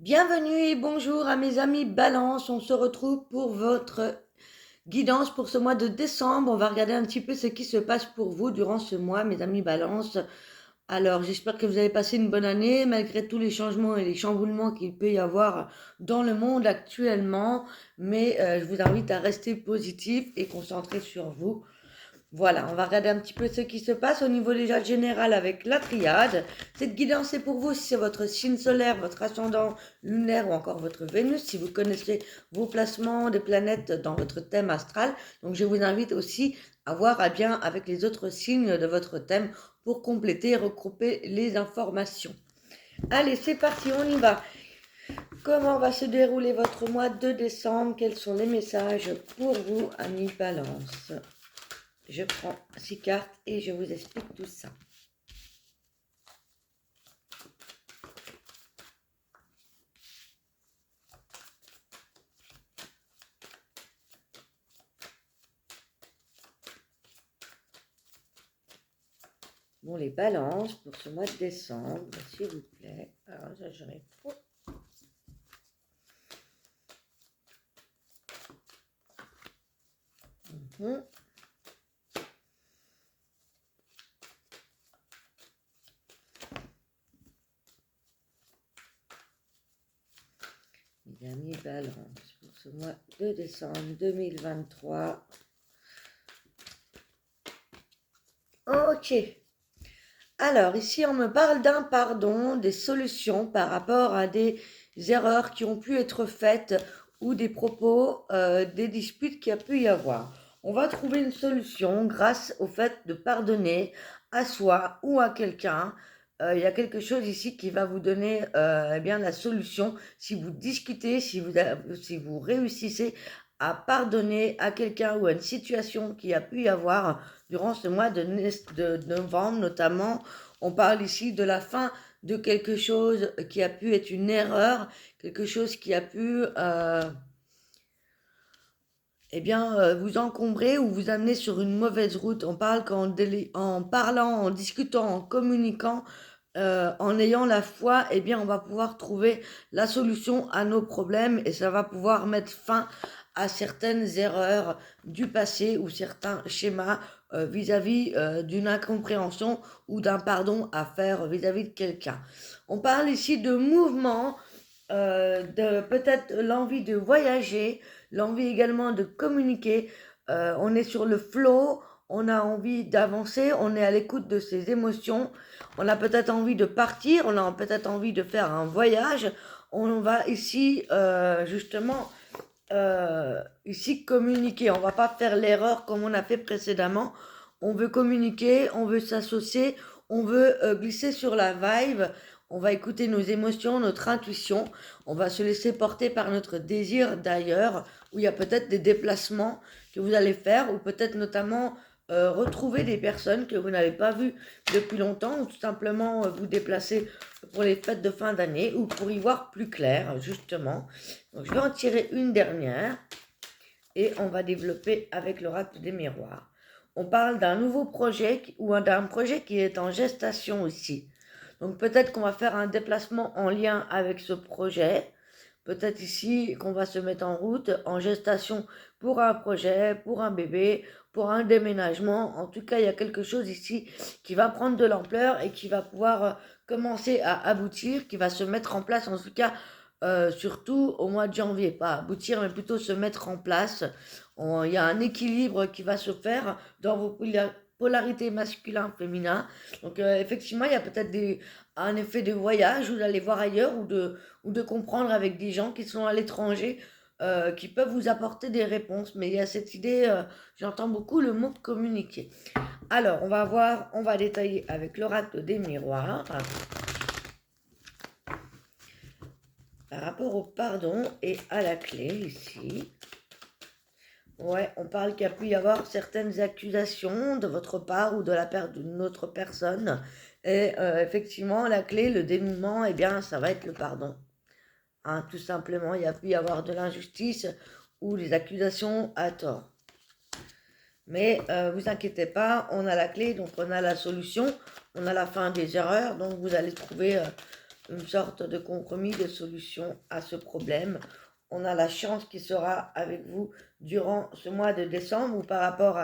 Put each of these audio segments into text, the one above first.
Bienvenue et bonjour à mes amis Balance. On se retrouve pour votre guidance pour ce mois de décembre. On va regarder un petit peu ce qui se passe pour vous durant ce mois, mes amis Balance. Alors, j'espère que vous avez passé une bonne année malgré tous les changements et les chamboulements qu'il peut y avoir dans le monde actuellement. Mais je vous invite à rester positif et concentré sur vous. Voilà, on va regarder un petit peu ce qui se passe au niveau déjà général avec la triade. Cette guidance est pour vous si c'est votre signe solaire, votre ascendant lunaire ou encore votre Vénus, si vous connaissez vos placements des planètes dans votre thème astral. Donc je vous invite aussi à voir bien avec les autres signes de votre thème pour compléter et regrouper les informations. Allez, c'est parti, on y va. Comment va se dérouler votre mois de décembre? Quels sont les messages pour vous, amis Balance? Je prends 6 cartes et je vous explique tout ça. Bon, les balances pour ce mois de décembre, s'il vous plaît. Alors, ça, je réponds. Mes amis balance pour ce mois de décembre 2023. Ok. Alors, ici, on me parle d'un pardon, des solutions par rapport à des erreurs qui ont pu être faites ou des propos, des disputes qu'il y a pu y avoir. On va trouver une solution grâce au fait de pardonner à soi ou à quelqu'un. Il y a quelque chose ici qui va vous donner eh bien, la solution si vous discutez, si vous réussissez à pardonner à quelqu'un ou à une situation qui a pu y avoir durant ce mois de novembre notamment. On parle ici de la fin de quelque chose qui a pu être une erreur, quelque chose qui a pu vous encombrer ou vous amener sur une mauvaise route. On parle en parlant, en discutant, en communiquant, en ayant la foi, on va pouvoir trouver la solution à nos problèmes et ça va pouvoir mettre fin à certaines erreurs du passé ou certains schémas vis-à-vis d'une incompréhension ou d'un pardon à faire vis-à-vis de quelqu'un. On parle ici de mouvement, de peut-être l'envie de voyager, l'envie également de communiquer. On est sur le flow, on a envie d'avancer, on est à l'écoute de ses émotions, on a peut-être envie de partir, on a peut-être envie de faire un voyage. On va ici justement ici communiquer. On va pas faire l'erreur comme on a fait précédemment. On veut communiquer, on veut s'associer, on veut glisser sur la vibe. On va écouter nos émotions, notre intuition. On va se laisser porter par notre désir d'ailleurs, où il y a peut-être des déplacements que vous allez faire, ou peut-être notamment retrouver des personnes que vous n'avez pas vues depuis longtemps, ou tout simplement vous déplacer pour les fêtes de fin d'année, ou pour y voir plus clair, justement. Donc, je vais en tirer une dernière, et on va développer avec l'oracle des miroirs. On parle d'un nouveau projet, ou d'un projet qui est en gestation aussi. Donc peut-être qu'on va faire un déplacement en lien avec ce projet. Peut-être ici qu'on va se mettre en route, en gestation pour un projet, pour un bébé, pour un déménagement. En tout cas, il y a quelque chose ici qui va prendre de l'ampleur et qui va pouvoir commencer à aboutir, qui va se mettre en place, en tout cas, surtout au mois de janvier. Pas aboutir, mais plutôt se mettre en place. Il y a un équilibre qui va se faire dans vos polarités masculin-féminin. Donc effectivement, il y a peut-être un effet de voyage, ou d'aller voir ailleurs, ou de comprendre avec des gens qui sont à l'étranger, qui peuvent vous apporter des réponses. Mais il y a cette idée, j'entends beaucoup le mot communiquer. Alors, on va détailler avec l'oracle des miroirs. Par rapport au pardon et à la clé ici. Ouais, on parle qu'il y a pu y avoir certaines accusations de votre part ou de la part d'une autre personne. Et effectivement, la clé, le dénouement, ça va être le pardon. Hein, tout simplement, il y a pu y avoir de l'injustice ou des accusations à tort. Mais vous inquiétez pas, on a la clé, donc on a la solution, on a la fin des erreurs, donc vous allez trouver une sorte de compromis, de solution à ce problème. On a la chance qui sera avec vous durant ce mois de décembre, ou par rapport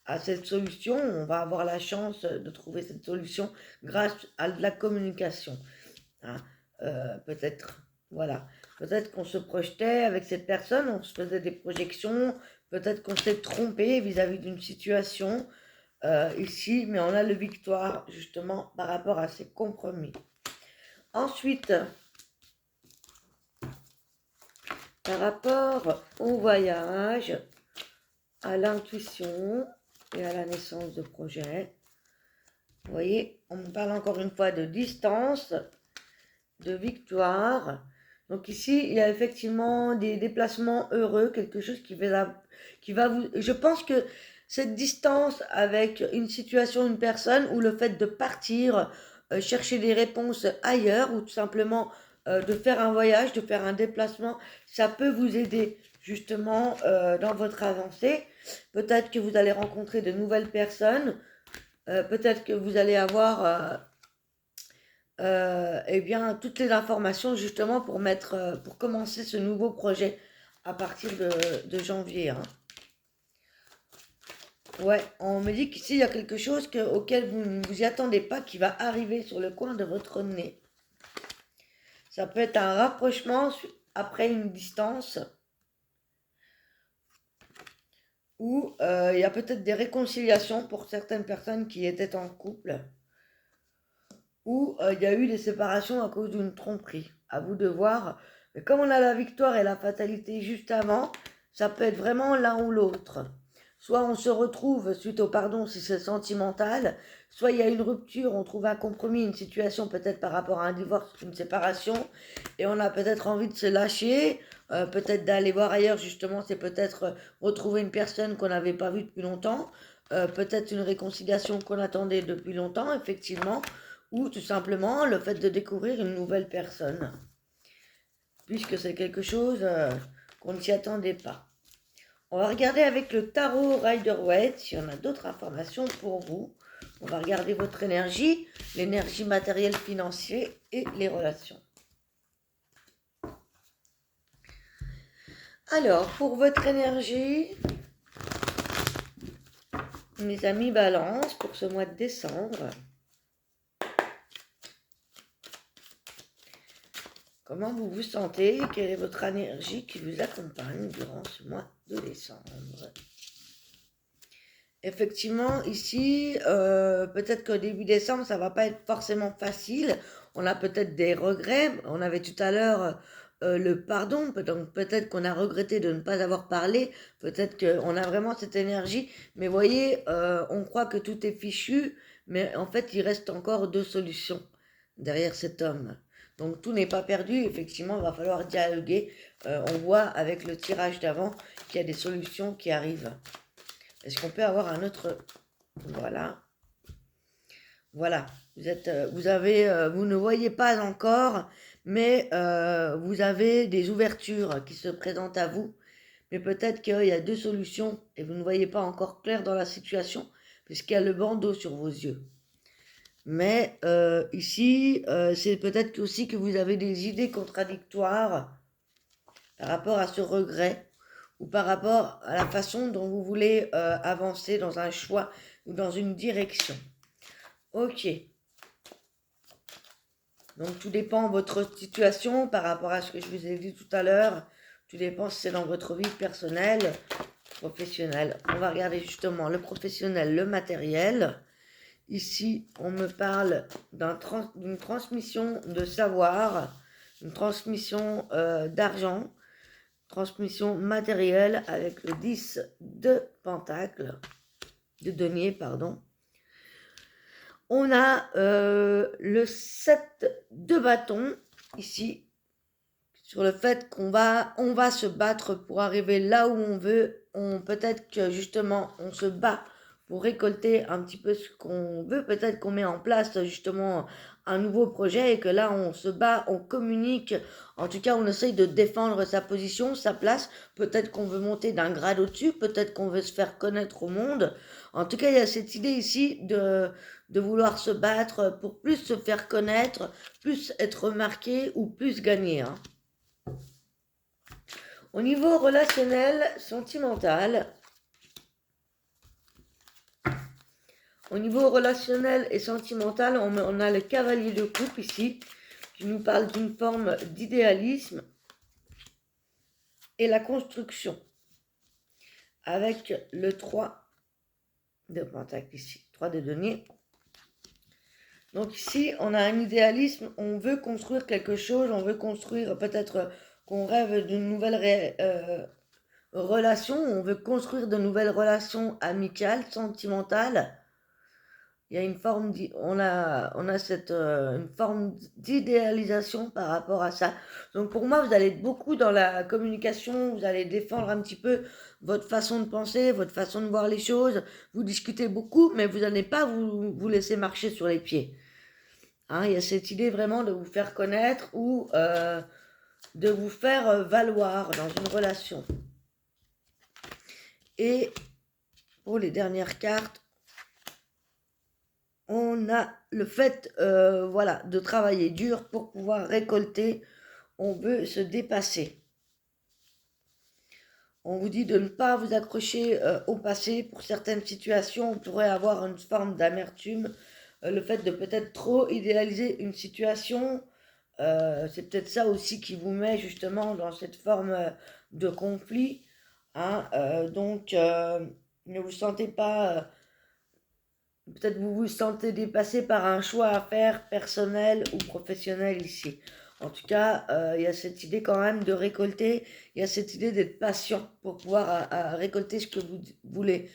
à cette solution, on va avoir la chance de trouver cette solution grâce à de la communication. Hein. Peut-être, voilà, peut-être qu'on se projetait avec cette personne, on se faisait des projections, peut-être qu'on s'est trompé vis-à-vis d'une situation ici, mais on a le victoire justement par rapport à ces compromis. Ensuite, par rapport au voyage, à l'intuition et à la naissance de projets, vous voyez, on me parle encore une fois de distance, de victoire. Donc ici, il y a effectivement des déplacements heureux, quelque chose qui va vous... Je pense que cette distance avec une situation, une personne, ou le fait de partir, chercher des réponses ailleurs, ou tout simplement de faire un voyage, de faire un déplacement, ça peut vous aider justement dans votre avancée. Peut-être que vous allez rencontrer de nouvelles personnes, peut-être que vous allez avoir eh bien, toutes les informations justement pour commencer ce nouveau projet à partir de janvier. Hein. Ouais, on me dit qu'ici il y a quelque chose auquel vous ne vous y attendez pas qui va arriver sur le coin de votre nez. Ça peut être un rapprochement après une distance, ou il y a peut-être des réconciliations pour certaines personnes qui étaient en couple, ou il y a eu des séparations à cause d'une tromperie. À vous de voir. Mais comme on a la victoire et la fatalité juste avant, ça peut être vraiment l'un ou l'autre. Soit on se retrouve suite au pardon si c'est sentimental, soit il y a une rupture, on trouve un compromis, une situation peut-être par rapport à un divorce, une séparation, et on a peut-être envie de se lâcher, peut-être d'aller voir ailleurs justement, c'est peut-être retrouver une personne qu'on n'avait pas vue depuis longtemps, peut-être une réconciliation qu'on attendait depuis longtemps, effectivement, ou tout simplement le fait de découvrir une nouvelle personne, puisque c'est quelque chose qu'on ne s'y attendait pas. On va regarder avec le tarot Rider-Waite si on a d'autres informations pour vous. On va regarder votre énergie, l'énergie matérielle, financière et les relations. Alors, pour votre énergie, mes amis Balance, pour ce mois de décembre, comment vous vous sentez? Quelle est votre énergie qui vous accompagne durant ce mois de décembre? Effectivement, ici, peut-être qu'au début décembre, ça va pas être forcément facile. On a peut-être des regrets. On avait tout à l'heure le pardon. Donc peut-être qu'on a regretté de ne pas avoir parlé. Peut-être qu'on a vraiment cette énergie. Mais voyez, on croit que tout est fichu. Mais en fait, il reste encore deux solutions derrière cet homme. Donc tout n'est pas perdu, effectivement, il va falloir dialoguer. On voit avec le tirage d'avant qu'il y a des solutions qui arrivent. Est-ce qu'on peut avoir un autre... Voilà. Voilà. Vous ne voyez pas encore, mais vous avez des ouvertures qui se présentent à vous. Mais peut-être qu'il y a deux solutions et vous ne voyez pas encore clair dans la situation, puisqu'il y a le bandeau sur vos yeux. Mais ici, c'est peut-être aussi que vous avez des idées contradictoires par rapport à ce regret, ou par rapport à la façon dont vous voulez avancer dans un choix ou dans une direction. Ok. Donc tout dépend de votre situation par rapport à ce que je vous ai dit tout à l'heure. Tout dépend si c'est dans votre vie personnelle, professionnelle. On va regarder justement le professionnel, le matériel. Ici, on me parle d'une transmission de savoir, une transmission d'argent, transmission matérielle avec le 10 de pentacles, de denier, pardon. On a le 7 de bâton, ici, sur le fait qu'on va se battre pour arriver là où on veut. Peut-être que justement, on se bat pour récolter un petit peu ce qu'on veut. Peut-être qu'on met en place justement un nouveau projet et que là on se bat, on communique, en tout cas on essaye de défendre sa position, sa place. Peut-être qu'on veut monter d'un grade au-dessus, peut-être qu'on veut se faire connaître au monde. En tout cas, il y a cette idée ici de vouloir se battre pour plus se faire connaître, plus être remarqué ou plus gagner, hein. Au niveau relationnel, sentimental, au niveau relationnel et sentimental, on a le cavalier de coupe ici, qui nous parle d'une forme d'idéalisme et la construction, avec le 3 de pentacle ici, 3 de denier. Donc ici, on a un idéalisme, on veut construire quelque chose, on veut construire, peut-être qu'on rêve d'une nouvelle relation, on veut construire de nouvelles relations amicales, sentimentales. Il y a une forme, on a cette une forme d'idéalisation par rapport à ça. Donc pour moi, vous allez être beaucoup dans la communication, vous allez défendre un petit peu votre façon de penser, votre façon de voir les choses. Vous discutez beaucoup, mais vous n'allez pas vous laisser marcher sur les pieds. Hein, il y a cette idée vraiment de vous faire connaître ou de vous faire valoir dans une relation. Et pour les dernières cartes, on a le fait voilà, de travailler dur pour pouvoir récolter. On veut se dépasser. On vous dit de ne pas vous accrocher au passé. Pour certaines situations, on pourrait avoir une forme d'amertume. Le fait de peut-être trop idéaliser une situation, c'est peut-être ça aussi qui vous met justement dans cette forme de conflit. Hein, donc, ne vous sentez pas... peut-être vous vous sentez dépassé par un choix à faire personnel ou professionnel ici. En tout cas, il y a cette idée quand même de récolter, il y a cette idée d'être patient pour pouvoir récolter ce que vous voulez.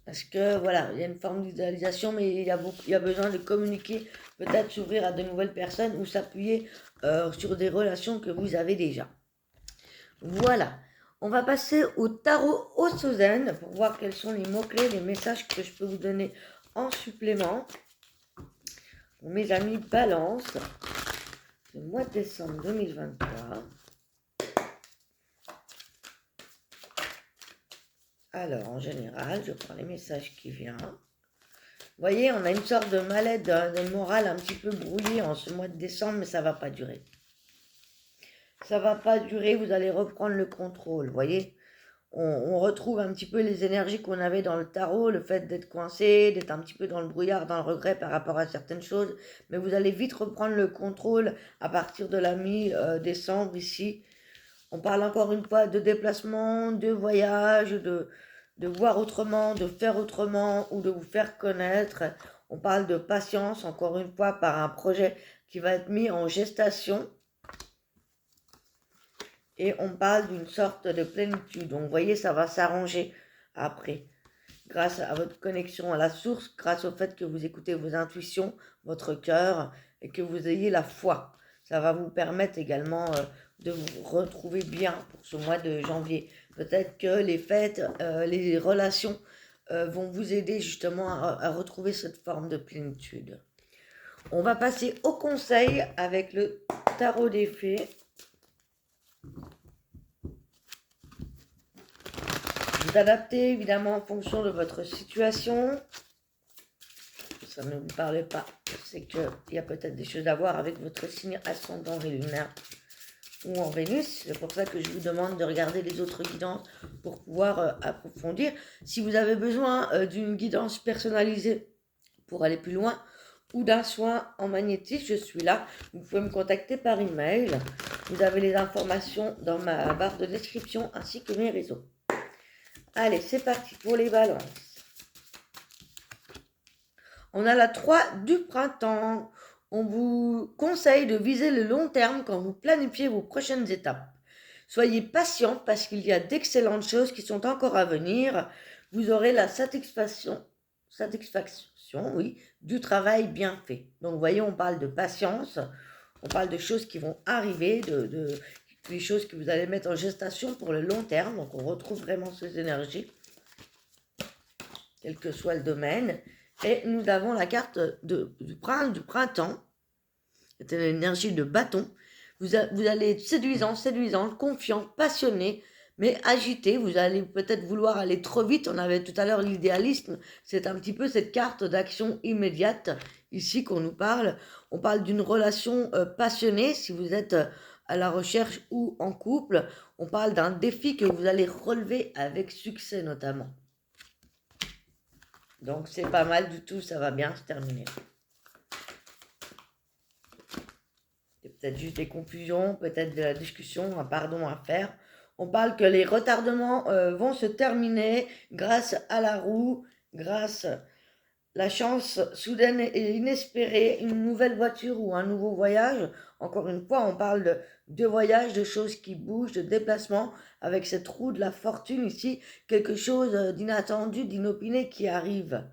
Parce que voilà, il y a une forme d'idéalisation, mais il y a besoin de communiquer, peut-être s'ouvrir à de nouvelles personnes ou s'appuyer sur des relations que vous avez déjà. Voilà. On va passer au tarot Osozen pour voir quels sont les mots-clés, les messages que je peux vous donner en supplément. Pour mes amis Balance, le mois de décembre 2023. Alors, en général, je prends les messages qui viennent. Vous voyez, on a une sorte de mal-être, de morale un petit peu brouillée en ce mois de décembre, mais ça ne va pas durer. Ça ne va pas durer, vous allez reprendre le contrôle, vous voyez. On retrouve un petit peu les énergies qu'on avait dans le tarot, le fait d'être coincé, d'être un petit peu dans le brouillard, dans le regret par rapport à certaines choses. Mais vous allez vite reprendre le contrôle à partir de la mi-décembre ici. On parle encore une fois de déplacement, de voyage, de voir autrement, de faire autrement ou de vous faire connaître. On parle de patience, encore une fois, par un projet qui va être mis en gestation. Et on parle d'une sorte de plénitude. Donc, vous voyez, ça va s'arranger après. Grâce à votre connexion à la source, grâce au fait que vous écoutez vos intuitions, votre cœur, et que vous ayez la foi. Ça va vous permettre également de vous retrouver bien pour ce mois de janvier. Peut-être que les fêtes, les relations vont vous aider justement à retrouver cette forme de plénitude. On va passer au conseil avec le tarot des fées. Vous adaptez évidemment en fonction de votre situation. Ça ne vous parle pas. Je sais qu'il y a peut-être des choses à voir avec votre signe ascendant et lunaire ou en Vénus. C'est pour ça que je vous demande de regarder les autres guidances pour pouvoir approfondir. Si vous avez besoin d'une guidance personnalisée pour aller plus loin ou d'un soin en magnétisme, je suis là. Vous pouvez me contacter par email. Vous avez les informations dans ma barre de description ainsi que mes réseaux. Allez, c'est parti pour les balances. On a la 3 du printemps. On vous conseille de viser le long terme quand vous planifiez vos prochaines étapes. Soyez patient parce qu'il y a d'excellentes choses qui sont encore à venir. Vous aurez la satisfaction oui, du travail bien fait. Donc, vous voyez, on parle de patience, on parle de choses qui vont arriver, des choses que vous allez mettre en gestation pour le long terme. Donc, on retrouve vraiment ces énergies. quel que soit le domaine. Et nous avons la carte du printemps. C'est une énergie de bâton. Vous allez être séduisant, confiant, passionné, mais agité. Vous allez peut-être vouloir aller trop vite. On avait tout à l'heure l'idéalisme. C'est un petit peu cette carte d'action immédiate ici qu'on nous parle. On parle d'une relation passionnée si vous êtes à la recherche ou en couple. On parle d'un défi que vous allez relever avec succès notamment. Donc c'est pas mal du tout, ça va bien se terminer. C'est peut-être juste des confusions, peut-être de la discussion, un pardon à faire. On parle que les retardements vont se terminer grâce à la roue, grâce à la chance soudaine et inespérée, une nouvelle voiture ou un nouveau voyage. Encore une fois, on parle de voyage, de choses qui bougent, de déplacements, avec cette roue de la fortune ici, quelque chose d'inattendu, d'inopiné qui arrive.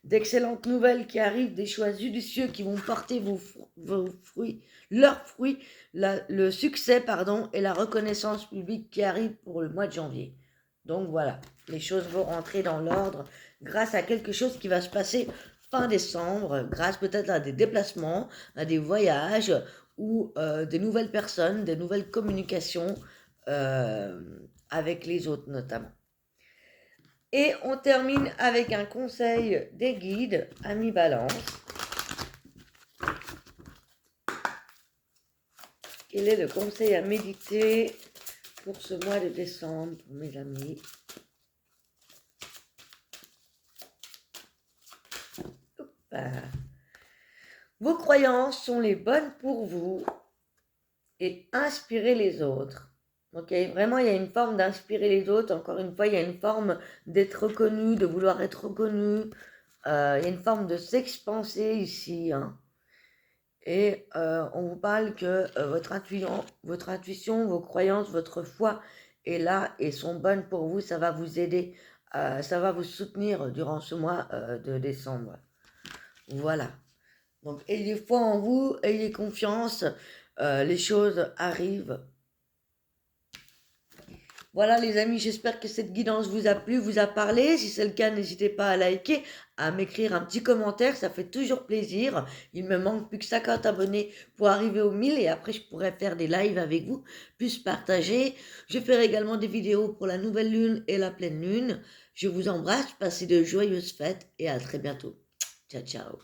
D'excellentes nouvelles qui arrivent, des choix judicieux qui vont porter vos fruits, leurs fruits, le succès et la reconnaissance publique qui arrive pour le mois de janvier. Donc voilà, les choses vont rentrer dans l'ordre grâce à quelque chose qui va se passer fin décembre, grâce peut-être à des déplacements, à des voyages ou des nouvelles personnes, des nouvelles communications avec les autres notamment. Et on termine avec un conseil des guides, Amis Balance. Quel est le conseil à méditer pour ce mois de décembre, mes amis? Vos croyances sont les bonnes pour vous et inspirez les autres. Ok, vraiment, il y a une forme d'inspirer les autres. Encore une fois, il y a une forme d'être reconnu, de vouloir être reconnu. Il y a une forme de s'expanser ici. Hein. Et on vous parle que votre intuition, vos croyances, votre foi est là et sont bonnes pour vous. Ça va vous aider, ça va vous soutenir durant ce mois de décembre. Voilà. Donc, ayez foi en vous, ayez confiance. Les choses arrivent. Voilà les amis, j'espère que cette guidance vous a plu, vous a parlé. Si c'est le cas, n'hésitez pas à liker, à m'écrire un petit commentaire, ça fait toujours plaisir. Il me manque plus que 50 abonnés pour arriver aux 1000 et après je pourrai faire des lives avec vous, plus partager. Je ferai également des vidéos pour la nouvelle lune et la pleine lune. Je vous embrasse, passez de joyeuses fêtes et à très bientôt. Ciao, ciao.